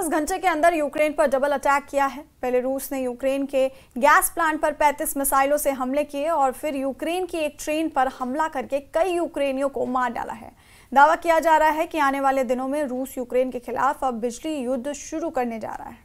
घंटे के अंदर यूक्रेन पर डबल अटैक किया है। पहले रूस ने यूक्रेन के गैस प्लांट पर 35 मिसाइलों से हमले किए और फिर यूक्रेन की एक ट्रेन पर हमला करके कई यूक्रेनियों को मार डाला है। दावा किया जा रहा है कि आने वाले दिनों में रूस यूक्रेन के खिलाफ अब बिजली युद्ध शुरू करने जा रहा है।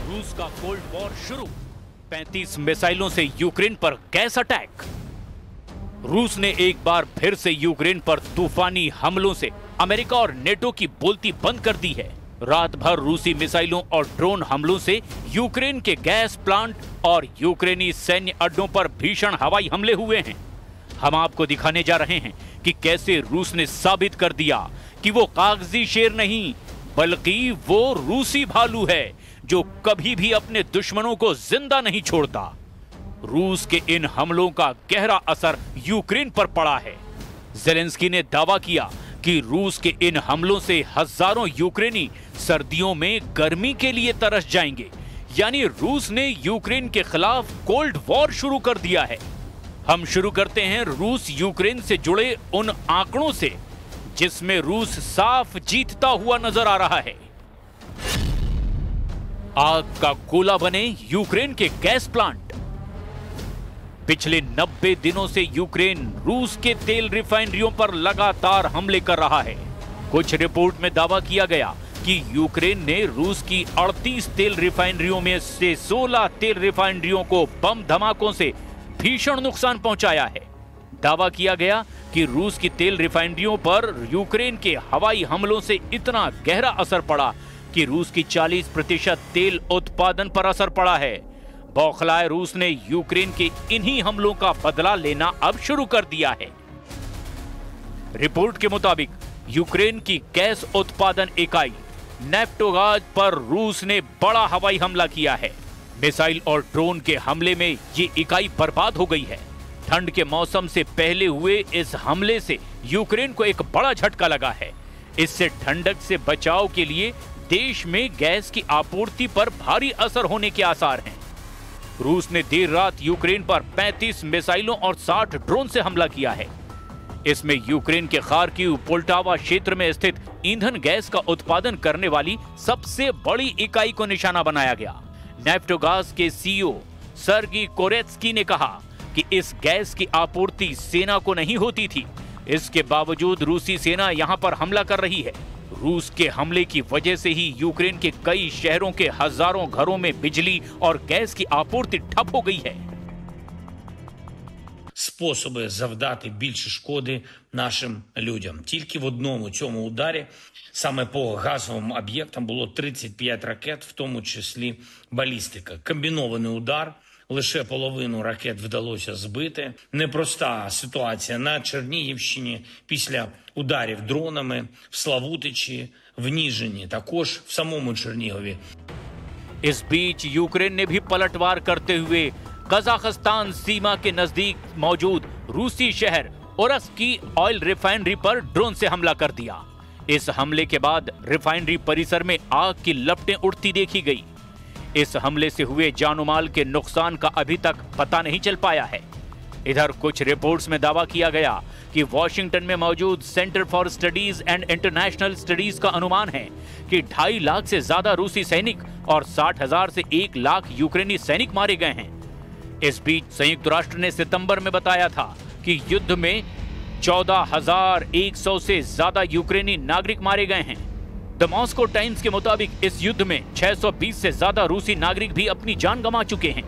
रूस का कोल्ड वॉर शुरू, 35 मिसाइलों से यूक्रेन पर गैस अटैक। रूस ने एक बार फिर से यूक्रेन पर तूफानी हमलों से अमेरिका और नेटो की बोलती बंद कर दी है। रात भर रूसी मिसाइलों और ड्रोन हमलों से यूक्रेन के गैस प्लांट और यूक्रेनी सैन्य अड्डों पर भीषण हवाई हमले हुए हैं। हम आपको दिखाने जा रहे हैं कि कैसे रूस ने साबित कर दिया कि वो कागजी शेर नहीं बल्कि वो रूसी भालू है जो कभी भी अपने दुश्मनों को जिंदा नहीं छोड़ता। रूस के इन हमलों का गहरा असर यूक्रेन पर पड़ा है। ज़ेलेंस्की ने दावा किया कि रूस के इन हमलों से हजारों यूक्रेनी सर्दियों में गर्मी के लिए तरस जाएंगे। यानी रूस ने यूक्रेन के खिलाफ कोल्ड वॉर शुरू कर दिया है। हम शुरू करते हैं रूस यूक्रेन से जुड़े उन आंकड़ों से जिसमें रूस साफ जीतता हुआ नजर आ रहा है। आग का गोला बने यूक्रेन के गैस प्लांट। पिछले 90 दिनों से यूक्रेन रूस के तेल रिफाइनरियों पर लगातार हमले कर रहा है। कुछ रिपोर्ट में दावा किया गया कि यूक्रेन ने रूस की 38 तेल रिफाइनरियों में से 16 तेल रिफाइनरियों को बम धमाकों से भीषण नुकसान पहुंचाया है। दावा किया गया कि रूस की तेल रिफाइनरियों पर यूक्रेन के हवाई हमलों से इतना गहरा असर पड़ा कि रूस की 40% तेल उत्पादन पर असर पड़ा है। बौखलाए रूस ने यूक्रेन के इन्हीं हमलों का बदला लेना अब शुरू कर दिया है। रिपोर्ट के मुताबिक यूक्रेन की गैस उत्पादन इकाई नेफ्टोगाज पर रूस ने बड़ा हवाई हमला किया है। मिसाइल और ड्रोन के हमले में ये इकाई बर्बाद हो गई है। ठंड के मौसम से पहले हुए इस हमले से यूक्रेन को एक बड़ा झटका लगा है। इससे ठंडक से बचाव के लिए देश में गैस की आपूर्ति पर भारी असर होने के आसार हैं। रूस ने देर रात यूक्रेन पर 35 मिसाइलों और 60 ड्रोन से हमला किया है। इसमें यूक्रेन के खार्किव पोल्टावा क्षेत्र में स्थित ईंधन गैस का उत्पादन करने वाली सबसे बड़ी इकाई को निशाना बनाया गया। नेफ्टोगाज के सीईओ सर्गी कोरेत्स्की ने कहा कि इस गैस की आपूर्ति सेना को नहीं होती थी। इसके बावजूद रूसी सेना यहां पर हमला कर रही है। रूस के हमले की वजह से ही यूक्रेन के कई शहरों के हजारों घरों में बिजली और गैस की आपूर्ति ठप हो गई है। Способи завдати більше шкоди нашим людям. Тільки в одному цьому ударі, саме по газовим об'єктам, було 35 ракет, в тому числі балістика. Комбінований удар. Лише половину ракет вдалося збити. Непроста ситуація на Чернігівщині після ударів дронами, в Славутичі, в Ніжині, також в самому Чернігові. इस बीच यूक्रेन ने भी पलटवार करते हुए कजाकिस्तान सीमा के नजदीक मौजूद रूसी शहर ओरस्क की ऑयल रिफाइनरी पर ड्रोन से हमला कर दिया। इस हमले के बाद रिफाइनरी परिसर में आग की लपटें उठती देखी गई। इस हमले से हुए जानो-माल के नुकसान का अभी तक पता नहीं चल पाया है। इधर कुछ रिपोर्ट्स में दावा किया गया कि वॉशिंगटन में मौजूद centre for studies and international studies का अनुमान है कि 2.5 लाख से ज्यादा रूसी सैनिक और 60,000 से 1 लाख यूक्रेनी सैनिक मारे गए हैं। इस बीच संयुक्त राष्ट्र ने सितंबर में बताया था कि युद्ध में 14,100 से ज्यादा यूक्रेनी नागरिक मारे गए हैं। द मॉस्को टाइम्स के मुताबिक इस युद्ध में 620 से ज्यादा रूसी नागरिक भी अपनी जान गंवा चुके हैं।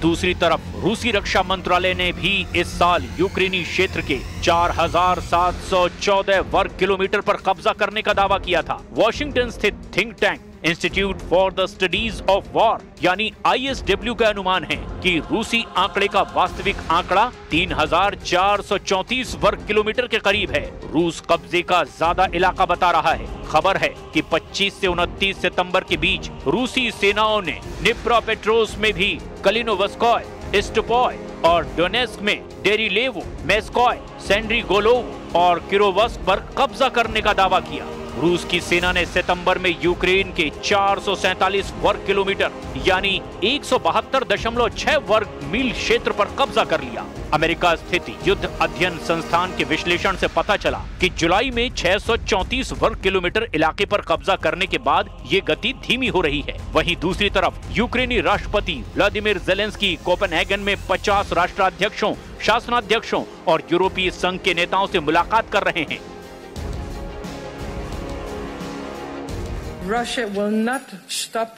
दूसरी तरफ रूसी रक्षा मंत्रालय ने भी इस साल यूक्रेनी क्षेत्र के 4,714 वर्ग किलोमीटर पर कब्जा करने का दावा किया था। वॉशिंगटन स्थित think tank institute for the studies of war यानी ISW का अनुमान है कि रूसी आंकड़े का वास्तविक आंकड़ा 3434 वर्ग किलोमीटर के करीब है। रूस कब्जे का ज्यादा इलाका बता रहा है। खबर है कि 25 से 29 सितंबर के बीच रूसी सेनाओं ने निप्रोपेट्रोव्स्क में भी कलिनोवस्कोय, स्टुपोय और डोनेस्क में डेरिलेवो, मेस्कोय, सेंड्रीगोलोव और किरोवस्क पर कब्जा करने का दावा किया। रूस की सेना ने सितंबर में यूक्रेन के 447 वर्ग किलोमीटर यानी 172.6 वर्ग मील क्षेत्र पर कब्जा कर लिया। अमेरिका स्थित युद्ध अध्ययन संस्थान के विश्लेषण से पता चला कि जुलाई में 634 वर्ग किलोमीटर इलाके पर कब्जा करने के बाद ये गति धीमी हो रही है। वहीं दूसरी तरफ यूक्रेनी राष्ट्रपति व्लादिमीर ज़ेलेंस्की कोपेनहेगन में 50 राष्ट्राध्यक्षों, शासनाध्यक्षों और यूरोपीय संघ के नेताओं से मुलाकात कर रहे हैं। Russia will not stop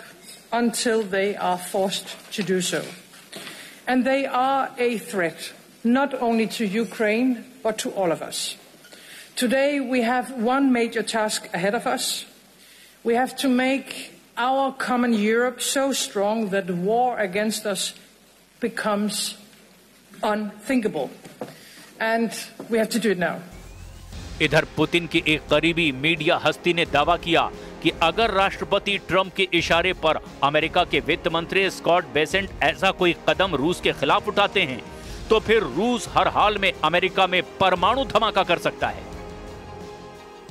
until they are forced to do so. And they are a threat, not only to Ukraine, but to all of us. Today we have one major task ahead of us. We have to make our common Europe so strong that war against us becomes unthinkable. And we have to do it now. इधर Putin की एक करीबी media हस्ती ने दावा किया कि अगर राष्ट्रपति ट्रंप के इशारे पर अमेरिका के वित्त मंत्री स्कॉट बेसेंट ऐसा कोई कदम रूस के खिलाफ उठाते हैं तो फिर रूस हर हाल में अमेरिका में परमाणु धमाका कर सकता है।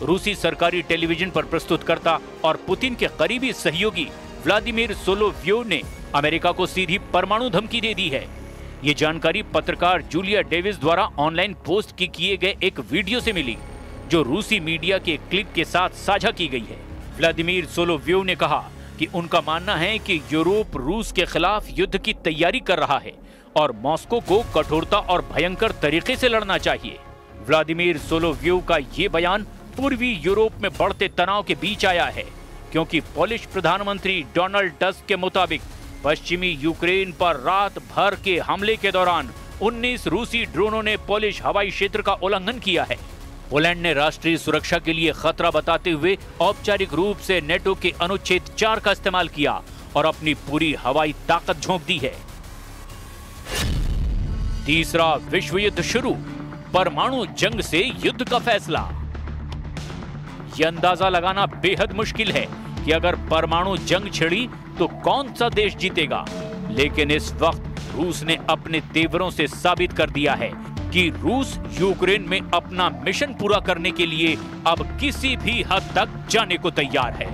रूसी सरकारी टेलीविजन पर प्रस्तुतकर्ता और पुतिन के करीबी सहयोगी व्लादिमीर सोलोव्योव ने अमेरिका को सीधी परमाणु धमकी दे दी है। ये जानकारी पत्रकार जूलिया डेविस द्वारा ऑनलाइन पोस्ट किए गए एक वीडियो से मिली, जो रूसी मीडिया के क्लिप के साथ साझा की गई है। व्लादिमीर सोलोव्योव ने कहा कि उनका मानना है कि यूरोप रूस के खिलाफ युद्ध की तैयारी कर रहा है और मॉस्को को कठोरता और भयंकर तरीके से लड़ना चाहिए। व्लादिमीर सोलोव्योव का ये बयान पूर्वी यूरोप में बढ़ते तनाव के बीच आया है, क्योंकि पोलिश प्रधानमंत्री डोनाल्ड टस्क के मुताबिक पश्चिमी यूक्रेन पर रात भर के हमले के दौरान 19 रूसी ड्रोनों ने पोलिश हवाई क्षेत्र का उल्लंघन किया है। पोलैंड ने राष्ट्रीय सुरक्षा के लिए खतरा बताते हुए औपचारिक रूप से नेटो के अनुच्छेद 4 का इस्तेमाल किया और अपनी पूरी हवाई ताकत झोंक दी है। तीसरा विश्व युद्ध शुरू, परमाणु जंग से युद्ध का फैसला। यह अंदाजा लगाना बेहद मुश्किल है कि अगर परमाणु जंग छिड़ी तो कौन सा देश जीतेगा, लेकिन इस वक्त रूस ने अपने तेवरों से साबित कर दिया है कि रूस यूक्रेन में अपना मिशन पूरा करने के लिए अब किसी भी हद तक जाने को तैयार है।